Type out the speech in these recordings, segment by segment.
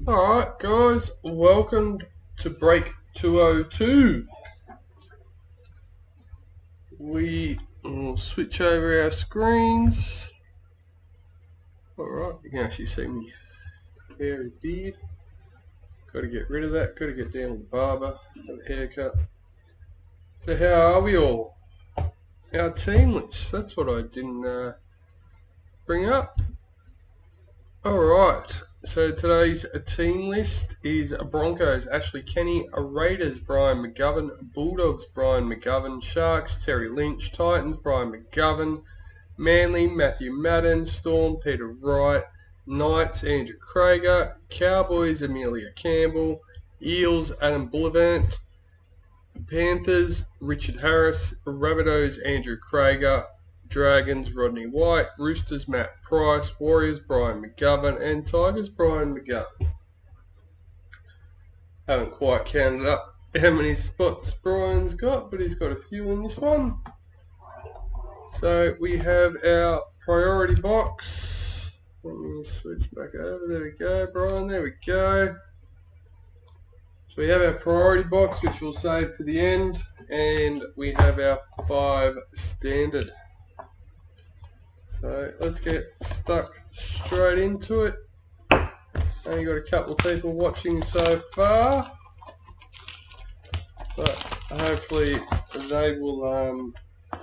Alright guys, welcome to break 202. We will switch over our screens. Alright, you can actually see me hairy beard. Got to get rid of that, got to get down to the barber, have a haircut. So how are we all? Our team list, that's what I didn't bring up. Alright, so today's team list is Broncos, Ashley Kenny, Raiders, Brian McGovern, Bulldogs, Brian McGovern, Sharks, Terry Lynch, Titans, Brian McGovern, Manly, Matthew Madden, Storm, Peter Wright, Knights, Andrew Krager, Cowboys, Amelia Campbell, Eels, Adam Bullivant, Panthers, Richard Harris, Rabbitohs, Andrew Krager, Dragons, Rodney White, Roosters, Matt Price, Warriors, Brian McGovern, and Tigers, Brian McGovern. Haven't quite counted up how many spots Brian's got, but he's got a few in this one. So we have our priority box. Let me switch back over. There we go, Brian. There we go. So we have our priority box, which we'll save to the end, and we have our 5 standard. So let's get stuck straight into it. Only got a couple of people watching so far, but hopefully they will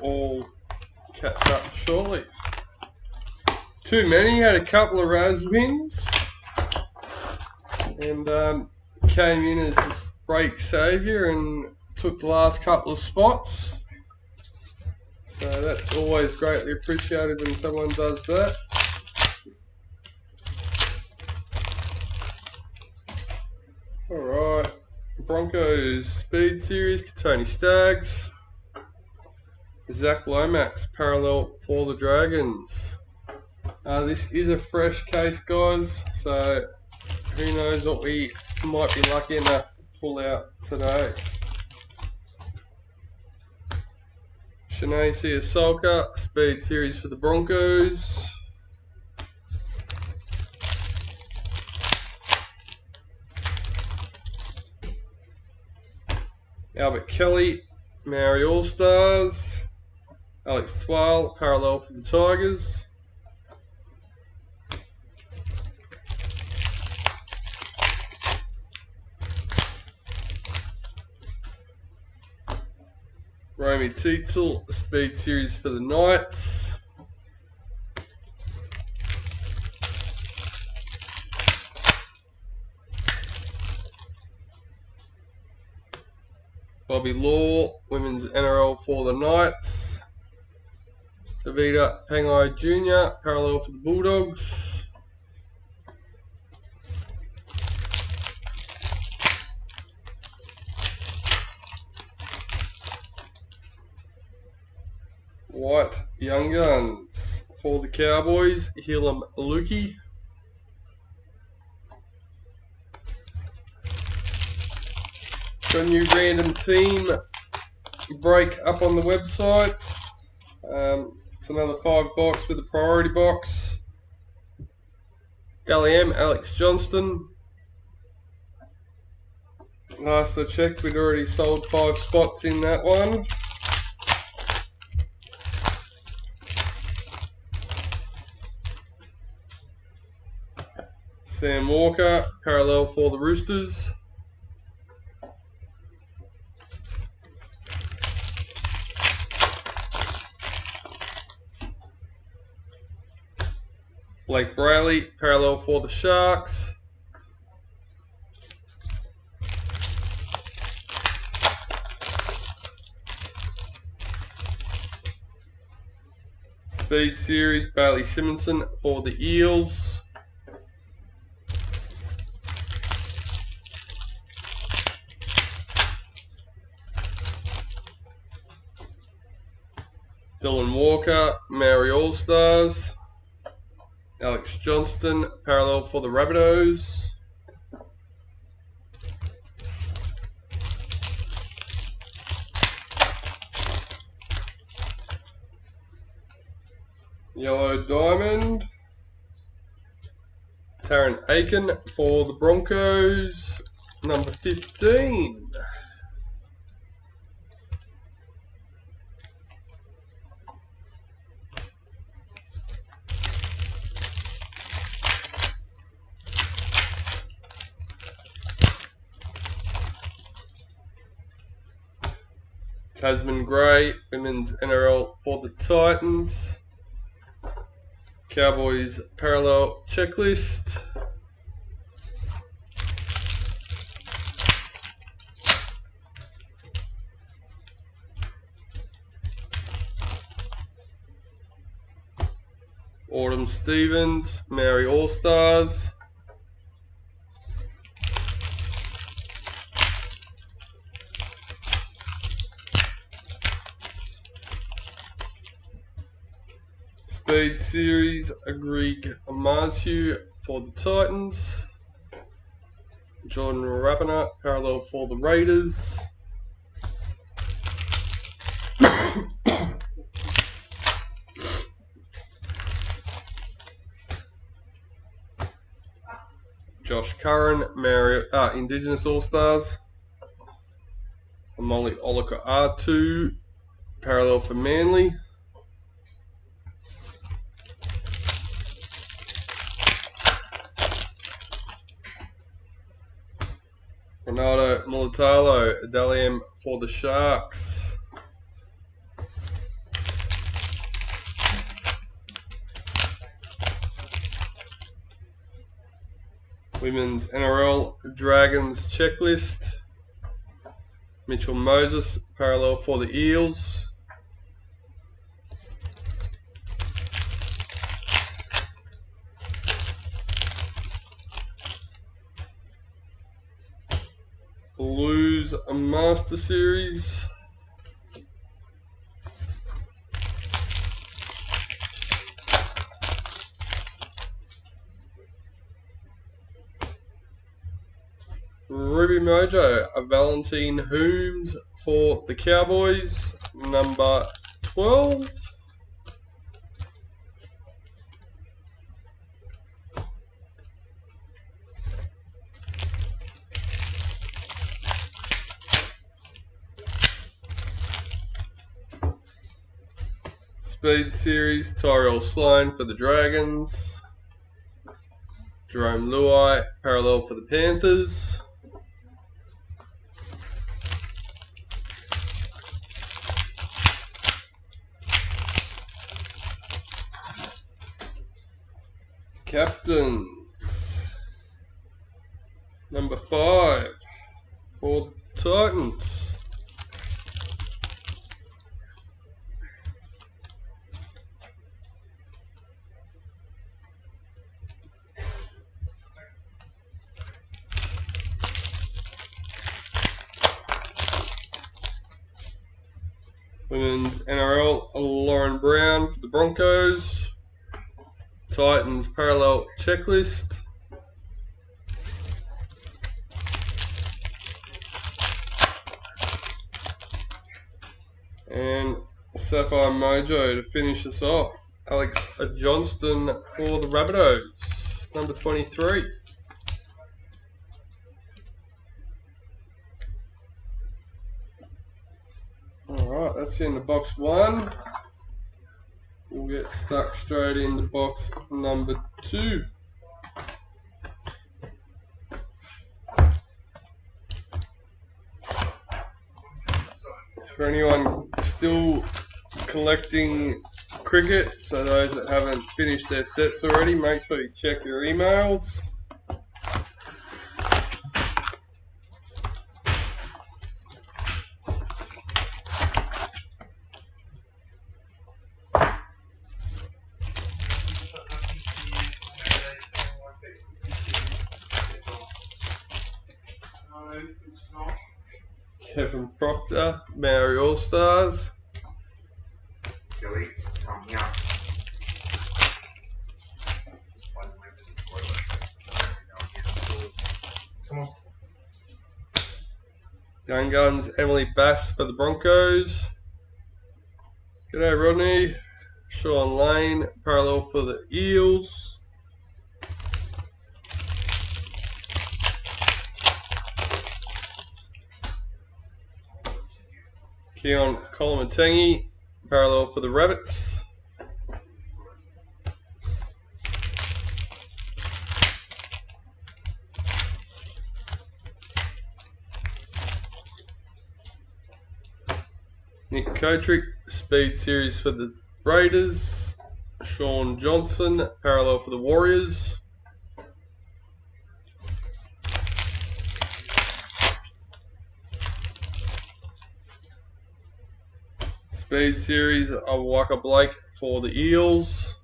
all catch up shortly. Too many, had a couple of Raz wins, and came in as the break saviour and took the last couple of spots. So that's always greatly appreciated when someone does that. Alright, Broncos Speed Series, Katoni Staggs, Zach Lomax, parallel for the Dragons. This is a fresh case, guys, so who knows what we might be lucky enough to pull out today. Shanae Siasolka, Speed Series for the Broncos. Albert Kelly, Maori All-Stars. Alex Swale, parallel for the Tigers. Romy Tietzel, Speed Series for the Knights. Bobby Law, Women's NRL for the Knights. Savita Pangai Jr., parallel for the Bulldogs. White Young Guns for the Cowboys, Hilam Lukey. Got a new random team break up on the website. It's another 5 box with a priority box. Dally M, Alex Johnston. Last I checked, we'd already sold 5 spots in that one. Sam Walker, parallel for the Roosters. Blake Brayley, parallel for the Sharks. Speed Series, Bailey Simonson for the Eels. Dylan Walker, Maori All-Stars. Alex Johnston, parallel for the Rabbitohs. Yellow Diamond. Taryn Aiken for the Broncos, number 15. Tasman Gray, Women's NRL for the Titans. Cowboys Parallel Checklist. Autumn Stevens, Maori All-Stars. Speed Series, Greg Amaziu for the Titans. Jordan Rapana, parallel for the Raiders. Josh Curran, Indigenous All-Stars. Molly Olika R2, parallel for Manly. Ronaldo Mulatalo, Dalium for the Sharks. Women's NRL Dragons Checklist. Mitchell Moses, parallel for the Eels. Blues Master Series. Ruby Mojo, Valentine Holmes for the Cowboys, number 12. Speed Series, Tyrell Sloan for the Dragons. Jerome Luai, parallel for the Panthers. Captains, number 5 for the Titans. Women's NRL, Lauren Brown for the Broncos. Titans Parallel Checklist. And Sapphire Mojo to finish us off. Alex Johnston for the Rabbitohs, number 23. Alright, that's the end of box 1. We'll get stuck straight into box number 2. For anyone still collecting cricket, so those that haven't finished their sets already, make sure you check your emails. Kevin Proctor, Maori All-Stars. Joey, come here. Come on. Young Guns, Emily Bass for the Broncos. G'day Rodney. Sean Lane, parallel for the Eels. Keon Kolomatangi, parallel for the Rabbits. Nick Kotrick, Speed Series for the Raiders. Sean Johnson, parallel for the Warriors. Speed Series of Walker Blake for the Eels.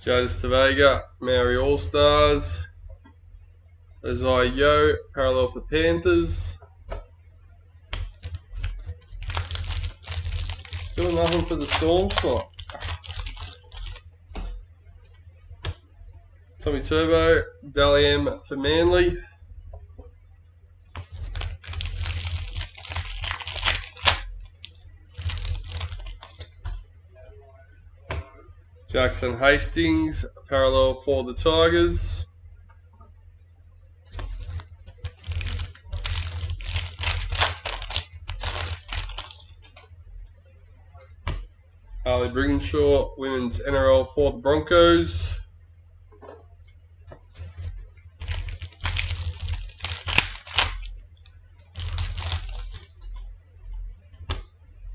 Jadis Tavega, Maori All-Stars. Isaiah Yo, parallel for the Panthers. Still nothing for the Storm spot. Tommy Turbo, Dally M for Manly. Jackson Hastings, parallel for the Tigers. Harley Brigginshaw, Women's NRL for the Broncos.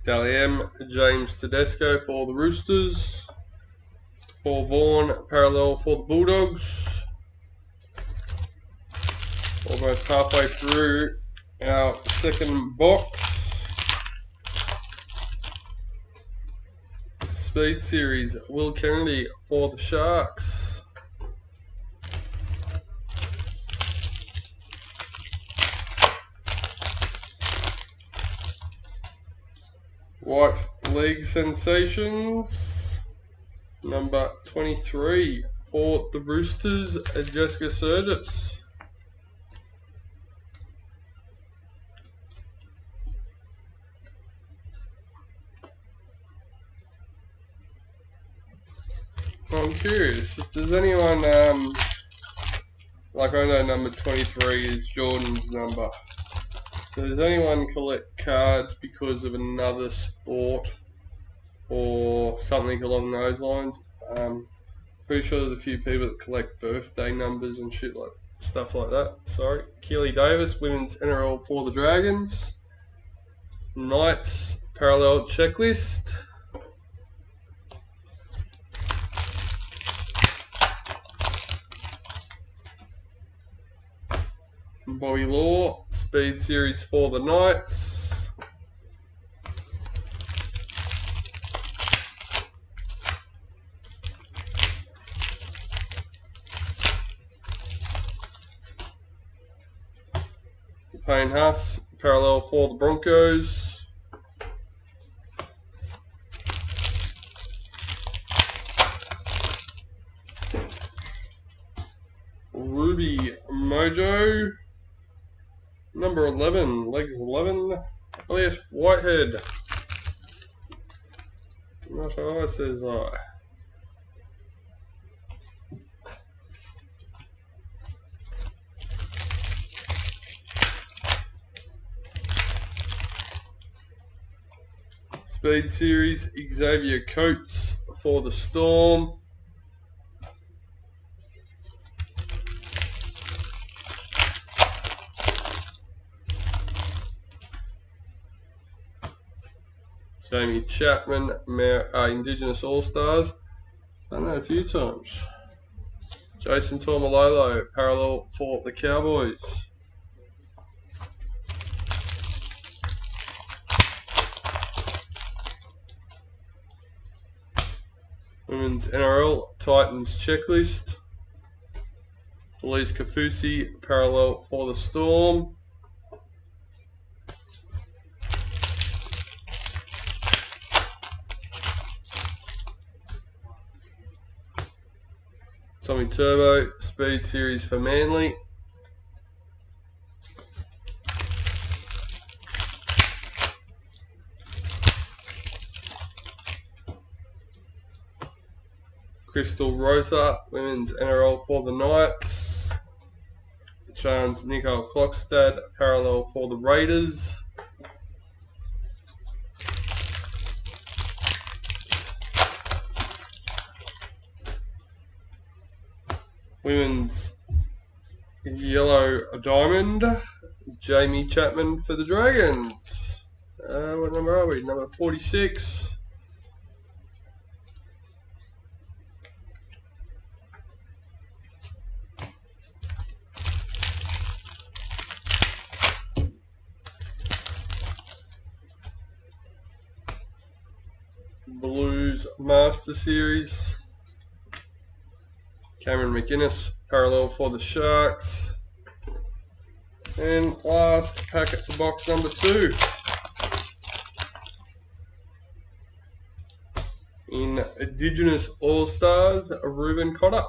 Dally M, James Tedesco for the Roosters. Paul Vaughan, parallel for the Bulldogs. Almost halfway through our second box. Speed Series, Will Kennedy for the Sharks. White League Sensations, number 23 for the Roosters, Jessica Surgis. I'm curious, does anyone, like I know number 23 is Jordan's number, so does anyone collect cards because of another sport or something along those lines? Pretty sure there's a few people that collect birthday numbers and shit like stuff like that. Sorry. Keely Davis, Women's NRL for the Dragons. Knights Parallel Checklist. Bobby Law, Speed Series for the Knights. Payne Haas, parallel for the Broncos. Ruby Mojo, number 11, legs 11, Elliot Whitehead. Not sure how it says Speed Series, Xavier Coates for the Storm. Jamie Chapman, Indigenous All-Stars. Done that a few times. Jason Tormalolo, parallel for the Cowboys. Women's NRL Titans Checklist. Felice Kafusi, parallel for the Storm. Tommy Turbo, Speed Series for Manly. Crystal Rosa, Women's NRL for the Knights. Chance Nico Klokstad, parallel for the Raiders. Women's Yellow Diamond, Jamie Chapman for the Dragons. What number are we? Number 46. Blues Master Series, Cameron McInnes, parallel for the Sharks. And last packet for box number 2. In Indigenous All-Stars, Ruben Cotter.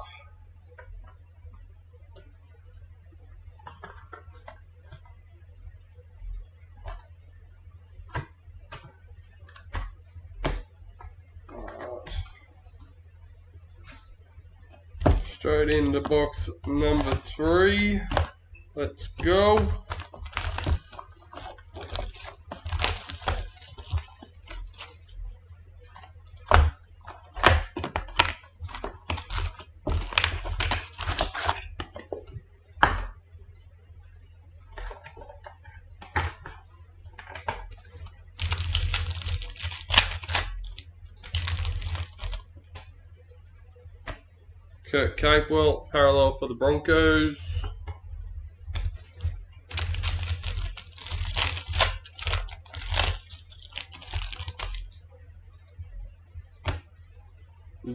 Straight into box number 3. Let's go. Kurt Capewell, parallel for the Broncos.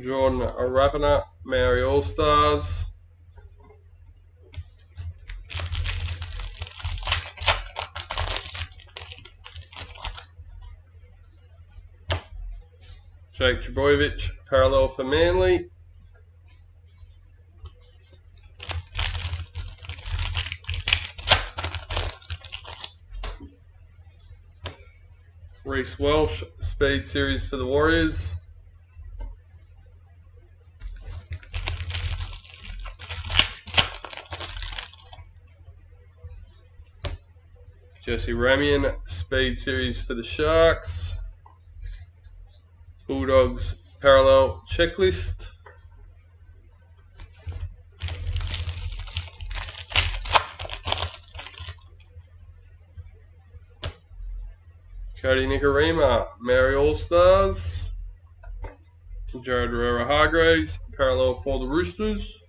Jordan Rapana, Maori All-Stars. Jake Trbojevic, parallel for Manly. Reece Welsh, Speed Series for the Warriors. Jesse Ramian, Speed Series for the Sharks. Bulldogs, Parallel Checklist. Cody Nikorima, Maori All-Stars. Jared Herrera Hargraves, parallel for the Roosters.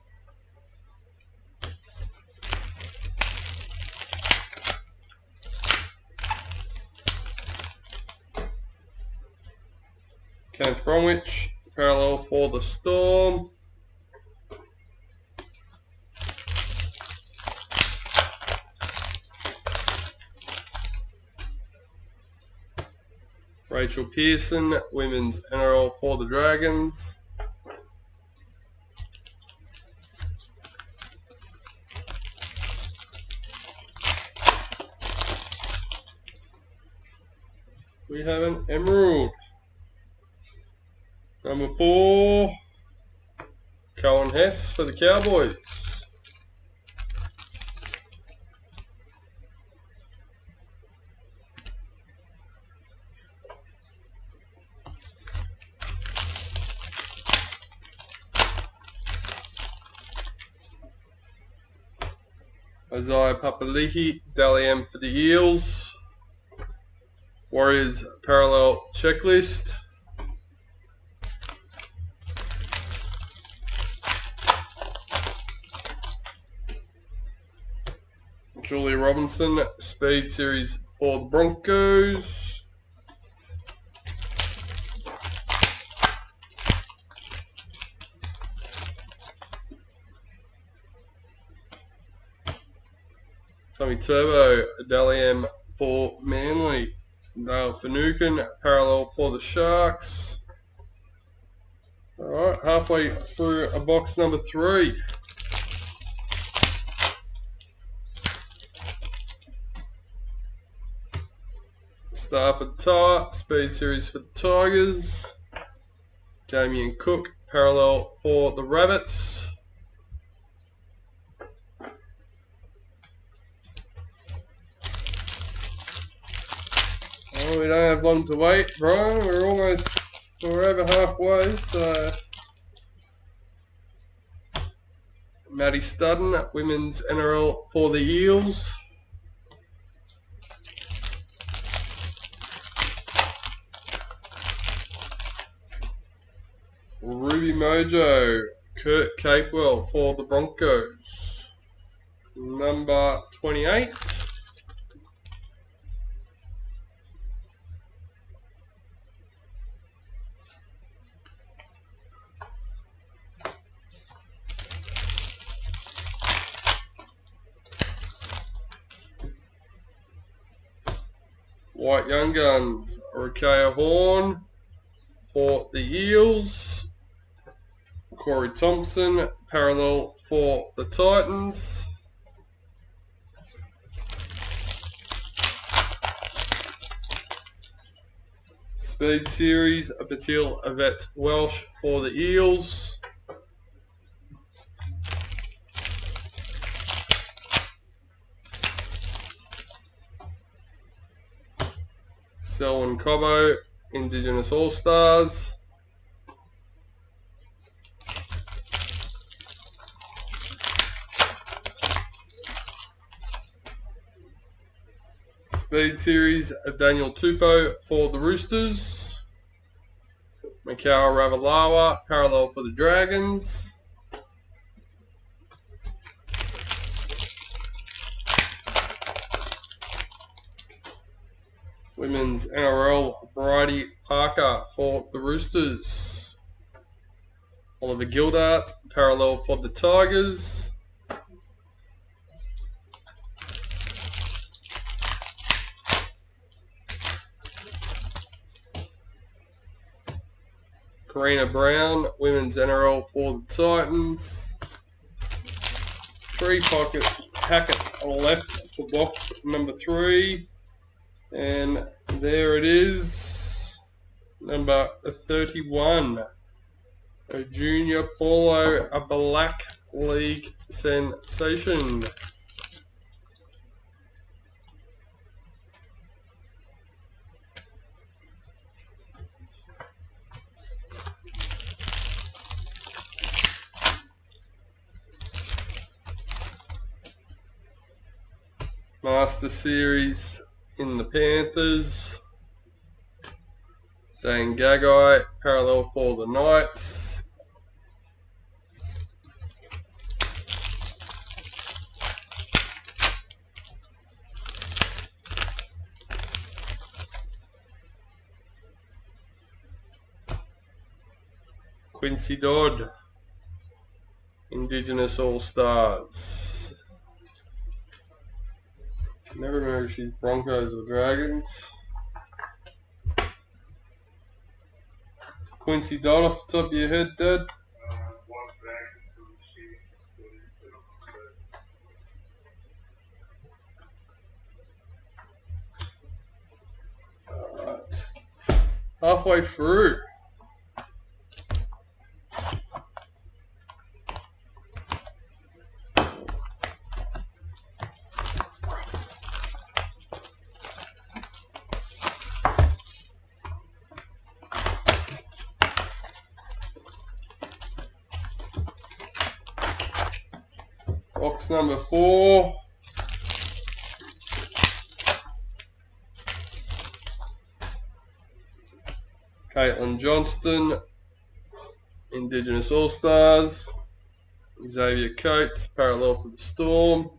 Kent Bromwich, parallel for the Storm. Rachel Pearson, Women's NRL for the Dragons. We have an Emerald. Number 4, Cohen Hess for the Cowboys. Isaiah Papali'i, Dally M for the Eels. Warriors Parallel Checklist. Julia Robinson, Speed Series for the Broncos. Tommy Turbo, Dally M for Manly. Dale Finucane, parallel for the Sharks. Alright, halfway through a box number 3. Stafford Tar, Speed Series for the Tigers. Damien Cook, parallel for the Rabbits. Well, we don't have long to wait, Brian. We're over halfway, so Maddie Studden, Women's NRL for the Eels. Ruby Mojo, Kurt Capewell for the Broncos. Number 28. White Young Guns, Rakea Horn for the Eels. Corey Thompson, parallel for the Titans. Speed Series, Batil Avet Welsh for the Eels. Selwyn Cobbo, Indigenous All-Stars. Speed Series, Daniel Tupou for the Roosters. Mikau Ravalawa, parallel for the Dragons. Women's NRL, Bridie Parker for the Roosters. Oliver Gildart, parallel for the Tigers. Karina Brown, Women's NRL for the Titans. 3 packet left for box number 3. And there it is, number 31. A Junior Paulo, a Black League sensation. Master Series in the Panthers. Zane Gagai, parallel for the Knights. Quincy Dodd, Indigenous All-Stars. Never remember if she's Broncos or Dragons. Quincy Dodd off the top of your head, Dad? Alright. Halfway through. Box number 4. Caitlin Johnston, Indigenous All-Stars. Xavier Coates, parallel for the Storm.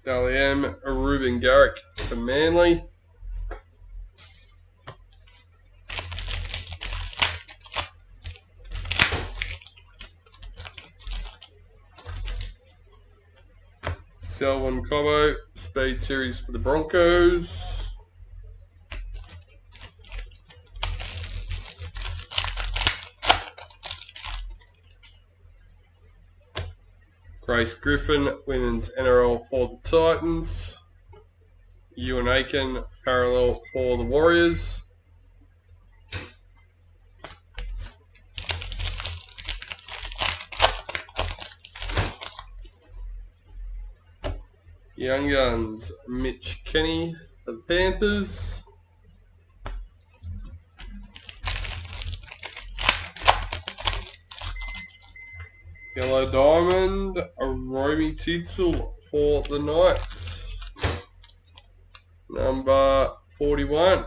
Dally M, Ruben Garrick for Manly. Selwyn Cobbo, Speed Series for the Broncos. Grace Griffin, Women's NRL for the Titans. Ewan Aiken, parallel for the Warriors. Young Guns, Mitch Kenny for the Panthers. Yellow Diamond, Romy Titzel for the Knights. Number 41.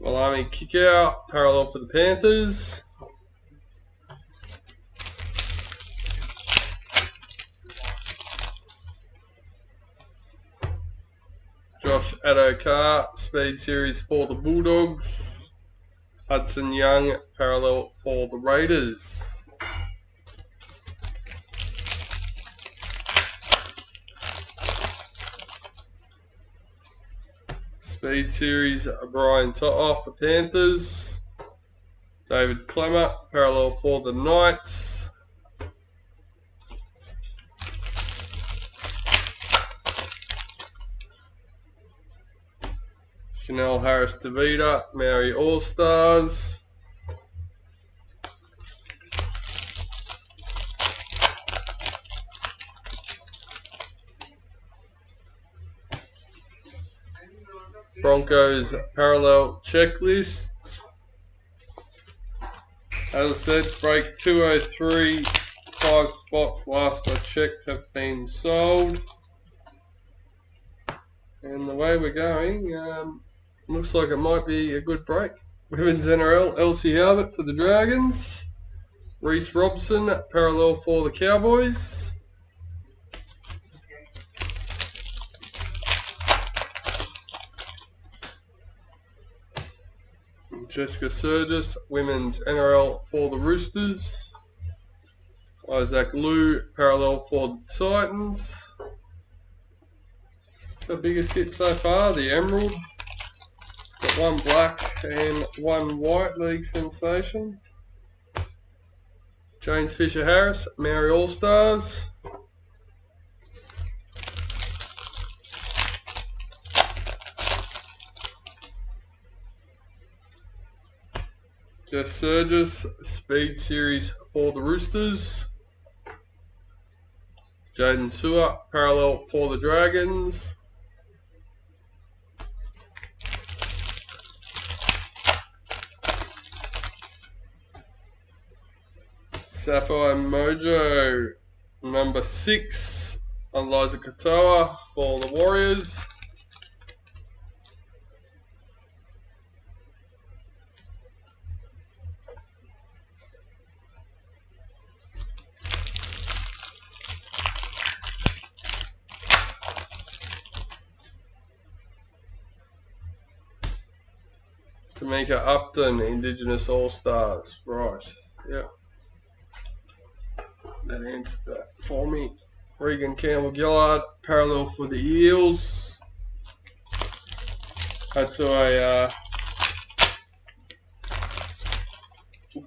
Malami Kickout, parallel for the Panthers. Josh Adokar, Speed Series for the Bulldogs. Hudson Young, parallel for the Raiders. Speed Series, Brian To'o for Panthers. David Clemmer, parallel for the Knights. Chanel Harris-Tavita, Maori All-Stars. Broncos parallel checklist. As I said, break 203, 5 spots last I checked have been sold. And the way we're going, looks like it might be a good break. Women's NRL, Elsie Albert for the Dragons. Reece Robson, parallel for the Cowboys. Jessica Surgis, Women's NRL for the Roosters. Isaac Liu, parallel for the Titans. The biggest hit so far, the Emerald. Got one black and one white league sensation. James Fisher-Harris, Maori All-Stars. Jess Surgis, Speed Series for the Roosters. Jaden Sewer, parallel for the Dragons. Sapphire Mojo, number 6, Eliza Katoa for the Warriors. Tamika Upton, Indigenous All-Stars. Right, yeah. That answered that for me. Regan Campbell-Gillard, parallel for the Eels. That's why I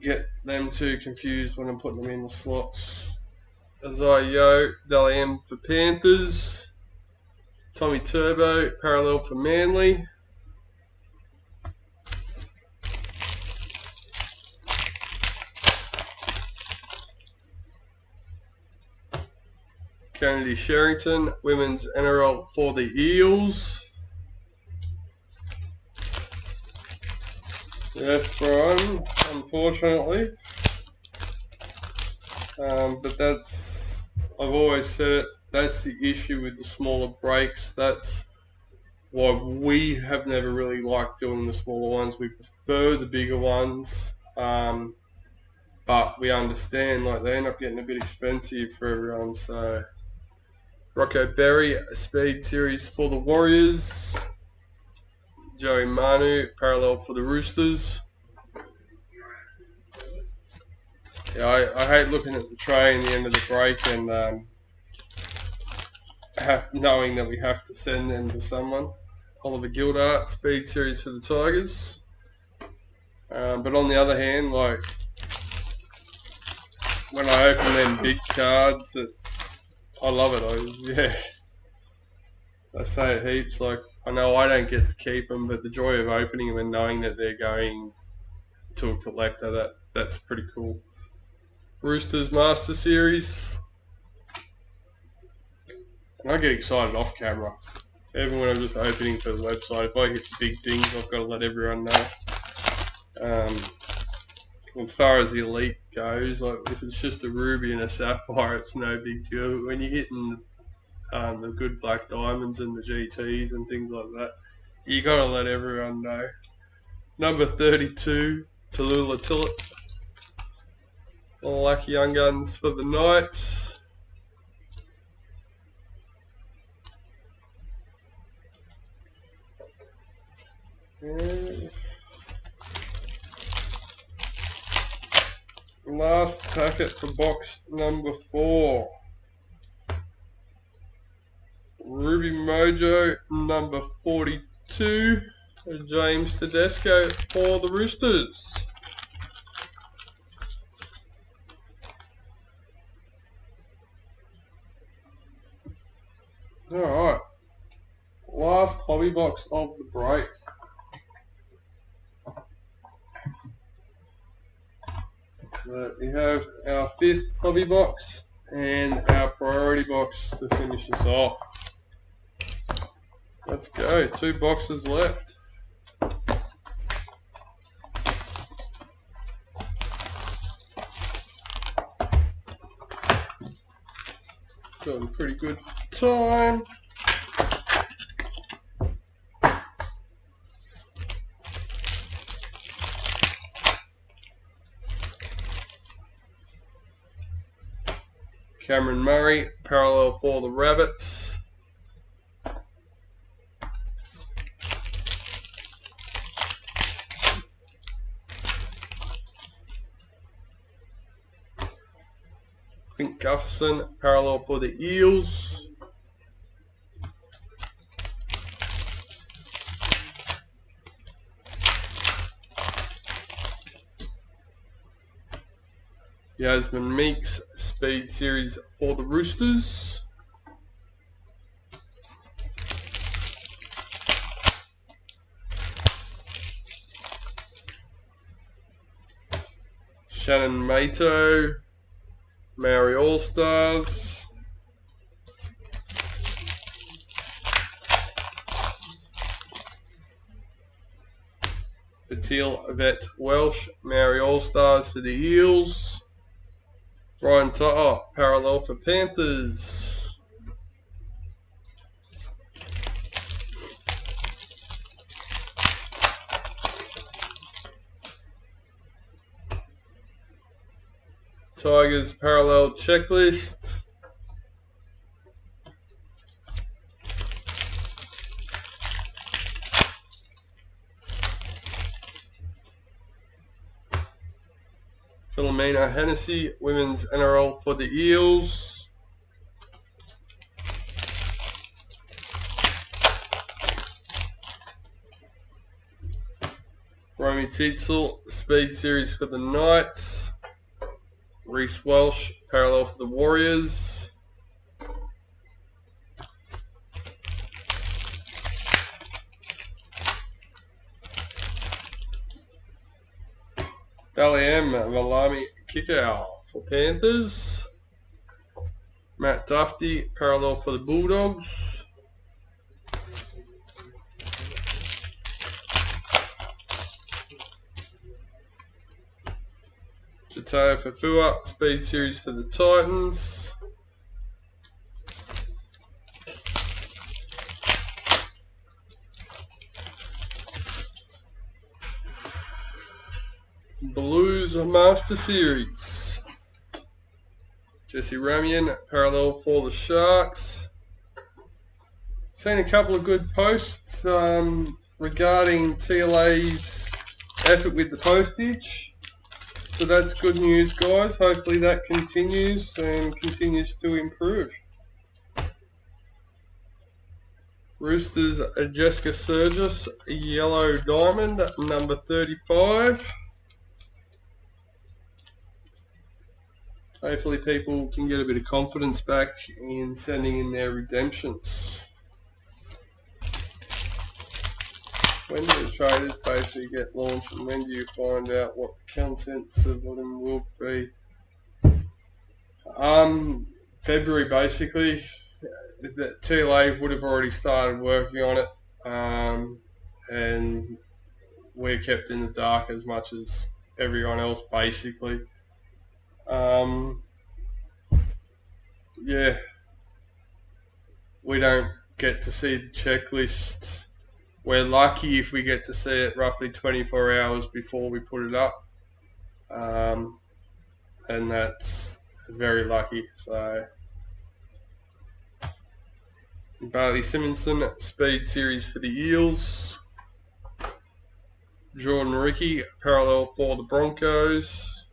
get them too confused when I'm putting them in the slots. Isaiah Dalian for Panthers. Tommy Turbo, parallel for Manly. Kennedy Sherrington, Women's NRL for the Eels. Yes, Brian, unfortunately. But that's, I've always said it, that's the issue with the smaller breaks. That's why we have never really liked doing the smaller ones. We prefer the bigger ones. But we understand, like, they end up getting a bit expensive for everyone, so... Rocco Berry, Speed Series for the Warriors. Joey Manu, parallel for the Roosters. Yeah, I hate looking at the tray in the end of the break and knowing that we have to send them to someone. Oliver Gildart, Speed Series for the Tigers. But on the other hand, like, when I open them big cards, I love it. I say it heaps. Like, I know I don't get to keep them, but the joy of opening them and knowing that they're going to a collector, that's pretty cool. Roosters Master Series. And I get excited off camera. Even when I'm just opening for the website, if I hit big things, I've got to let everyone know. As far as the Elite goes, like, if it's just a ruby and a sapphire, it's no big deal. But when you're hitting the good black diamonds and the GTs and things like that, you got to let everyone know. Number 32, Tallulah Tillett. All lucky young guns for the Knights. Last packet for box number 4. Ruby Mojo number 42. James Tedesco for the Roosters. Alright. Last hobby box of the break. We have our 5th hobby box and our priority box to finish us off. Let's go. 2 boxes left. Doing pretty good time. Cameron Murray, parallel for the Rabbits. Clint Gufferson, parallel for the Eels. Yasmin Meeks, Speed Series for the Roosters. Shannon Mato, Maori All-Stars. Patil Vet Welsh, Maori All-Stars for the Eels. Ryan To'o, parallel for Panthers. Tigers parallel checklist. Philomena Hennessy, Women's NRL for the Eels. Romy Teetsel, Speed Series for the Knights. Reece Welsh, parallel for the Warriors. Daliam Valami Kickout for Panthers. Matt Duffy, parallel for the Bulldogs. Jataya Fafua, Speed Series for the Titans. Blues Master Series. Jesse Ramian, parallel for the Sharks. Seen a couple of good posts regarding TLA's effort with the postage. So that's good news, guys. Hopefully that continues and continues to improve. Roosters, Jessica Surgis, yellow diamond, number 35. Hopefully people can get a bit of confidence back in sending in their redemptions. When do the traders basically get launched, and when do you find out what the contents of them will be? February basically. The TLA would have already started working on it, and we're kept in the dark as much as everyone else basically. Yeah, we don't get to see the checklist. We're lucky if we get to see it roughly 24 hours before we put it up, and that's very lucky. So Bailey Simonson, Speed Series for the Eels. Jordan Ricky, parallel for the Broncos.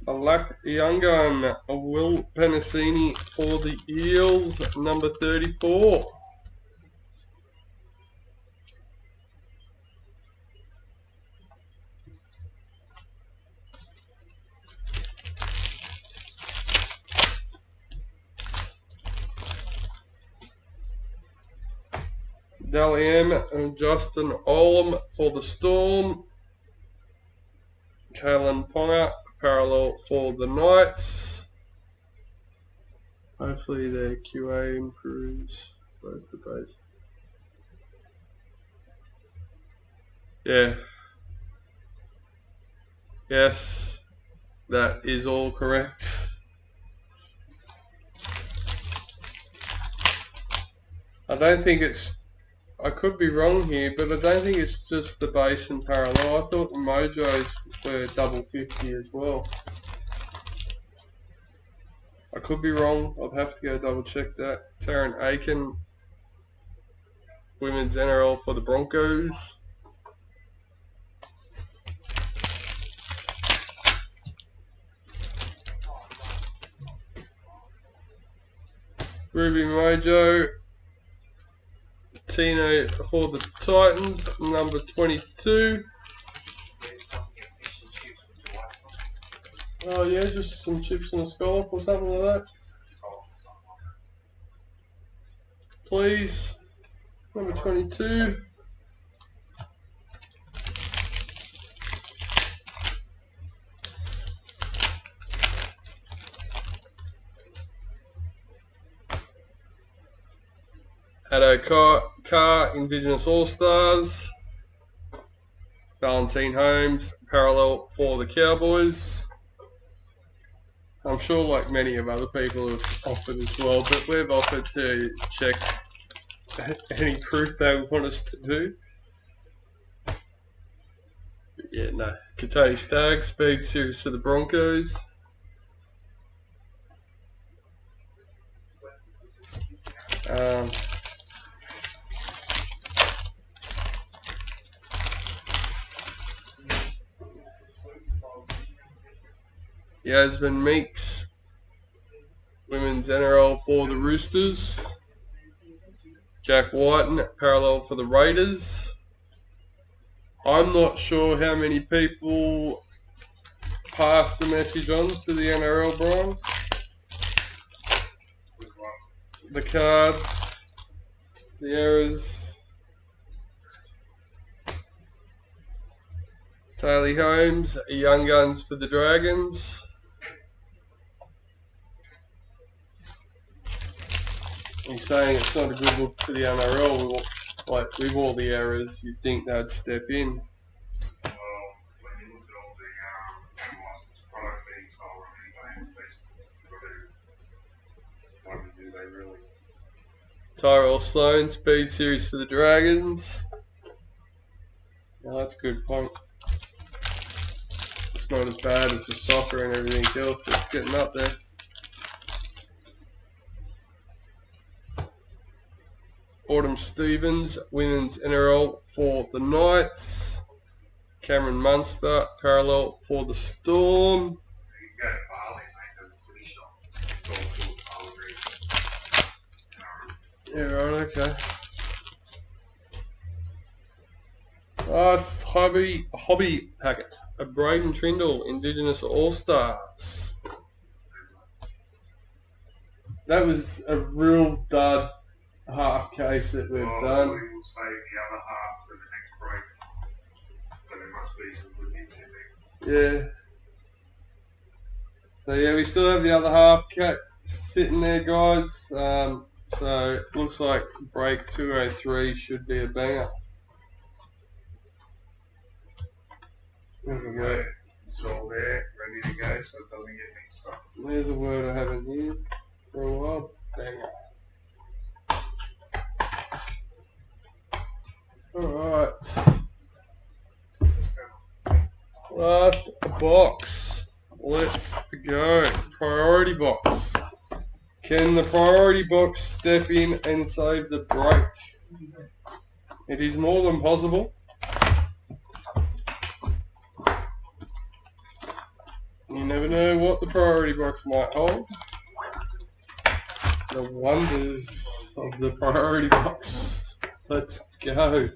Black young gun, Will Penasini for the Eels, number 34. Dally M and Justin Olam for the Storm. Kalen Ponga, parallel for the Knights. Hopefully their QA improves both the base. Yeah. Yes, that is all correct. I don't think it's, I could be wrong here, but I don't think it's just the base and parallel. I thought the Mojos were double 50 as well. I could be wrong. I'll have to go double check that. Taryn Aiken, Women's NRL for the Broncos. Ruby Mojo, Tino for the Titans, number 22. Oh yeah, just some chips and a scallop or something like that. Please, number 22. Addo Carr, Indigenous All-Stars. Valentine Holmes, parallel for the Cowboys. I'm sure like many of other people have offered as well, but we've offered to check any proof they want us to do. But yeah, no. Katoni Stagg, Speed Series for the Broncos. Yasmin Meeks, Women's NRL for the Roosters. Jack Whiten, parallel for the Raiders. I'm not sure how many people passed the message on to the NRL, Brian. The cards, the errors. Taylor Holmes, Young Guns for the Dragons. He's saying it's not a good look for the NRL. Like with all the errors, you'd think they'd step in. Well, when you look at all the unlicensed product being sold on eBay and Facebook, what do they really? Tyrell Sloan, Speed Series for the Dragons. Now that's a good point. It's not as bad as the soccer and everything else, but it's getting up there. Autumn Stevens, Women's NRL for the Knights. Cameron Munster, parallel for the Storm. Yeah, right, okay. Last hobby packet, a Braden Trindle, Indigenous All-Stars. That was a real dud half case that we've done. We will save the other half for the next break. So there must be some good hits in there. Yeah. So yeah, we still have the other half sitting there, guys. So it looks like break 203 should be a banger. There's a word. It's all there, ready to go, so it doesn't get mixed up. There's a word I haven't used for a while. Banger. Alright. Last box. Let's go. Priority box. Can the priority box step in and save the break? It is more than possible. You never know what the priority box might hold. The wonders of the priority box. Let's go.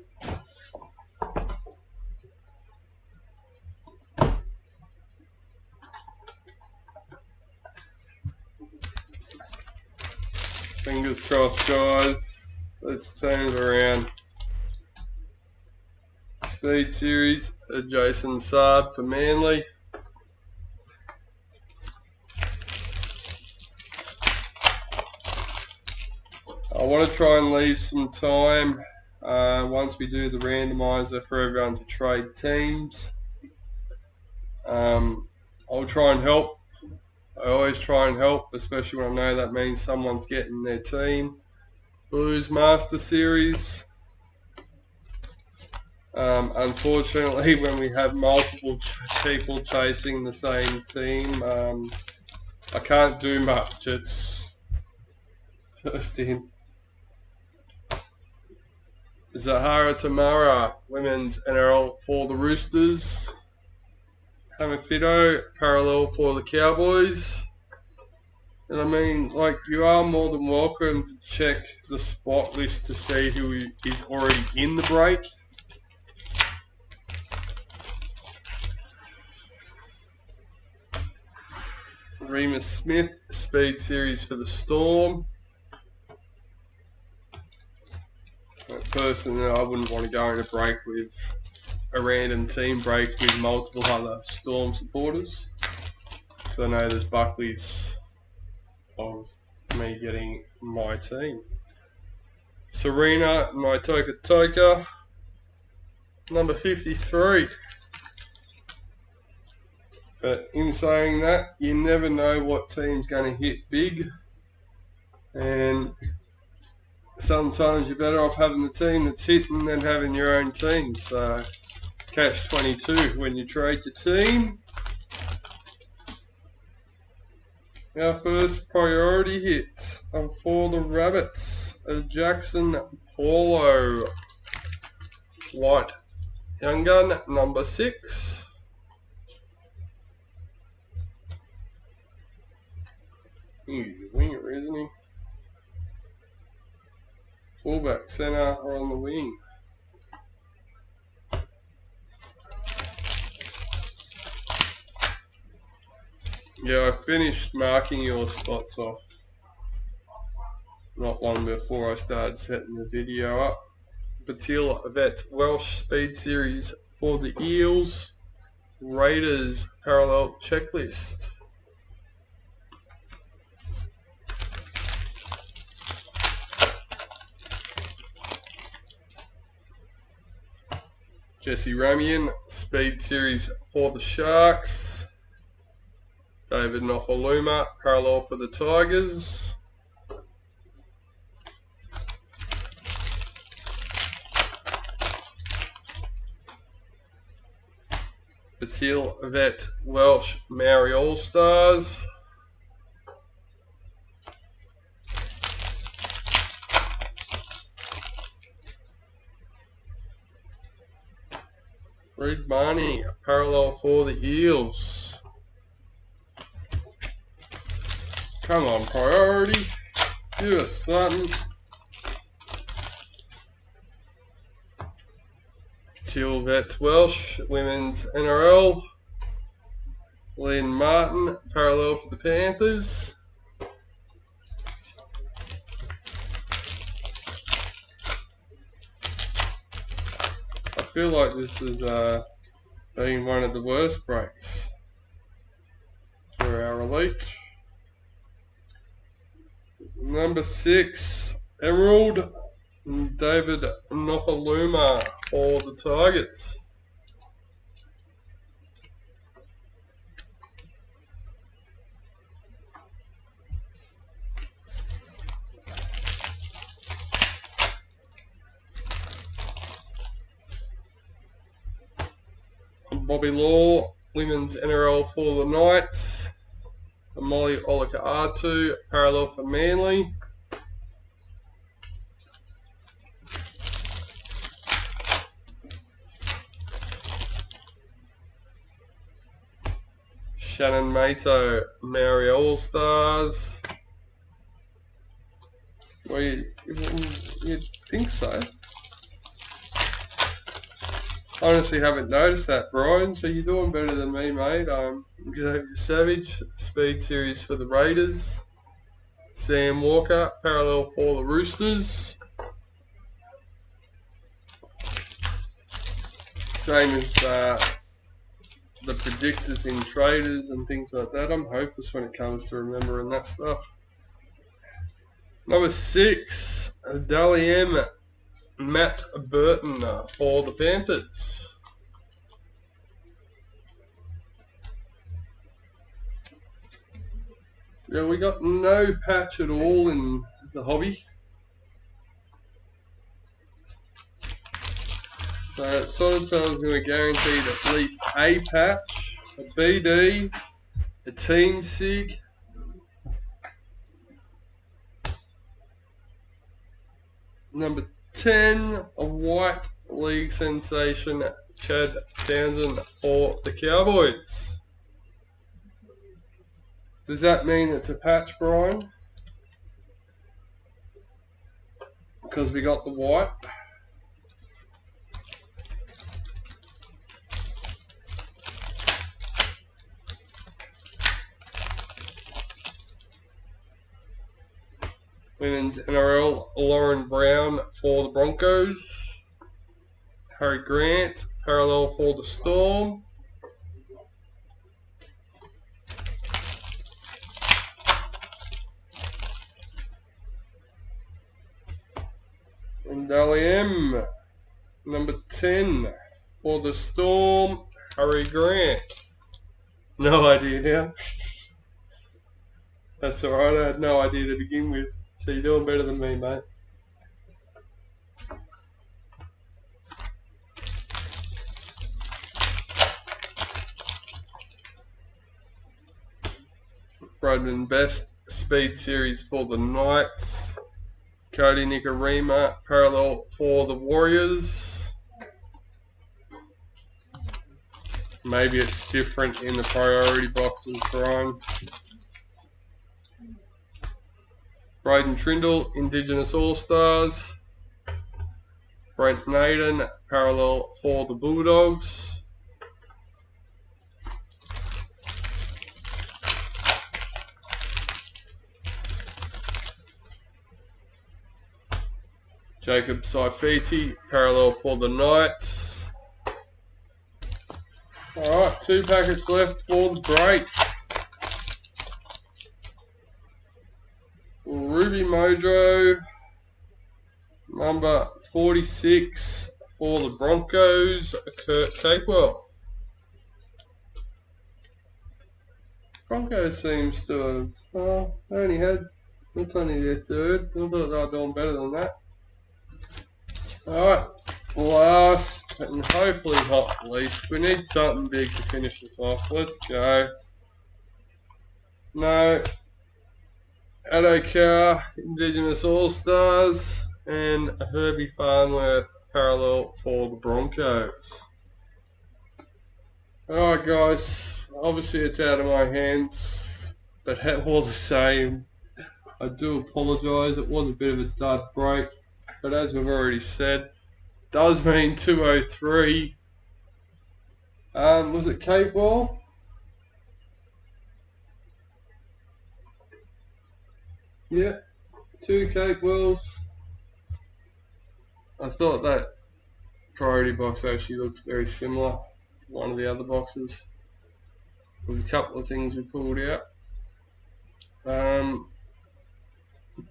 Fingers crossed, guys. Let's turn it around. Speed Series, Jason Saab for Manly. I want to try and leave some time once we do the randomizer for everyone to trade teams. I'll try and help. I always try and help, especially when I know that means someone's getting their team. Blues Master Series. Unfortunately, when we have multiple people chasing the same team, I can't do much. It's first in. Zahara Tamara, Women's NRL for the Roosters. Hamafito, parallel for the Cowboys. And I mean, like, you are more than welcome to check the spot list to see who is already in the break. Remus Smith, Speed Series for the Storm. Personally, I wouldn't want to go in a break with a random team break with multiple other Storm supporters. So I know there's Buckley's of me getting my team. Serena Naitoka Toka, number 53. But in saying that, you never know what team's going to hit big, and sometimes you're better off having the team that's hitting than having your own team. So catch 22 when you trade your team. Our first priority hit for the Rabbits, Jackson Paulo, White Young Gun, number 6. He's a winger, isn't he? Fullback, centre, or on the wing. Yeah, I finished marking your spots off not long before I started setting the video up. Batil Vet Welsh Speed Series for the Eels. Raiders Parallel Checklist. Jesse Ramian, Speed Series for the Sharks. David Nofaluma, parallel for the Tigers. Batil Vet Welsh Maori All-Stars. Reed Barney, parallel for the Eels. Come on, priority. Give us something. Chilvets Welsh, Women's NRL. Lynn Martin, parallel for the Panthers. I feel like this has been one of the worst breaks for our elite. Number 6, Emerald, David Nofaluma for the Tigers. Bobby Law, Women's NRL for the Knights. Molly Olakau'atu, parallel for Manly. Shannon Mato, Maori All-Stars. Well, you'd think so. I honestly haven't noticed that, Brian, so you're doing better than me, mate. Xavier Savage, Speed Series for the Raiders. Sam Walker, parallel for the Roosters. Same as the predictors in traders and things like that. I'm hopeless when it comes to remembering that stuff. Number 6, Dally M, Matt Burton for the Panthers. Yeah, we got no patch at all in the hobby. So it sort of tells me we're guaranteed at least a patch, a BD, a team sig, number 10, a white league sensation, Chad Townsend for the Cowboys. Does that mean it's a patch, Brian? Because we got the white. Women's NRL, Lauren Brown for the Broncos. Harry Grant, parallel for the Storm. And Dally M, number 10 for the Storm, Harry Grant. No idea now. That's alright, I had no idea to begin with. So you're doing better than me, mate. Bradman Best, Speed Series for the Knights. Cody Nikarima, parallel for the Warriors. Maybe it's different in the priority boxes, Brian. Braden Trindle, Indigenous All-Stars. Brent Naden, parallel for the Bulldogs. Jacob Saifiti, parallel for the Knights. Alright, 2 packets left for the break. Ruby Mojo, number 46 for the Broncos, Kurt Capewell. Broncos seems to have, only had, it's only their 3rd. I thought they were doing better than that. Alright, last and hopefully hot release. We need something big to finish this off. Let's go. No. Adokar, Indigenous All-Stars, and Herbie Farnworth, parallel for the Broncos. Alright guys, obviously it's out of my hands, but all the same, I do apologise. It was a bit of a dud break, but as we've already said, does mean 203. Was it Cape Ball? Yeah, 2 Cape Balls. I thought that priority box actually looks very similar to one of the other boxes, with a couple of things we pulled out.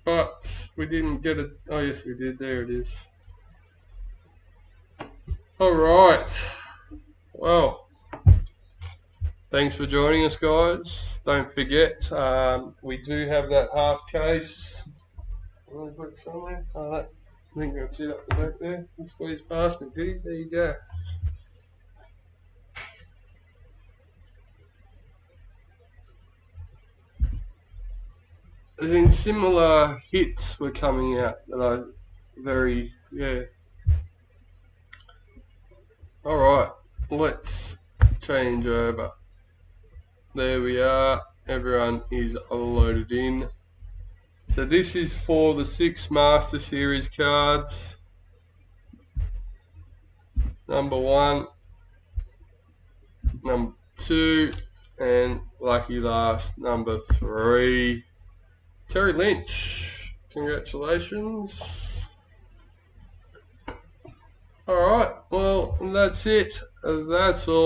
But we didn't get it. Oh yes we did, there it is. Alright, well, thanks for joining us guys. Don't forget, we do have that half case. Put it somewhere. I think that's it up the back there. He squeezed past me, did he? There you go. As in similar hits were coming out that I yeah. Alright, let's change over. There we are, everyone is loaded in. So this is for the 6 Master Series cards. Number 1, number 2, and lucky last, number 3. Terry Lynch, congratulations. Alright, well that's it. That's all.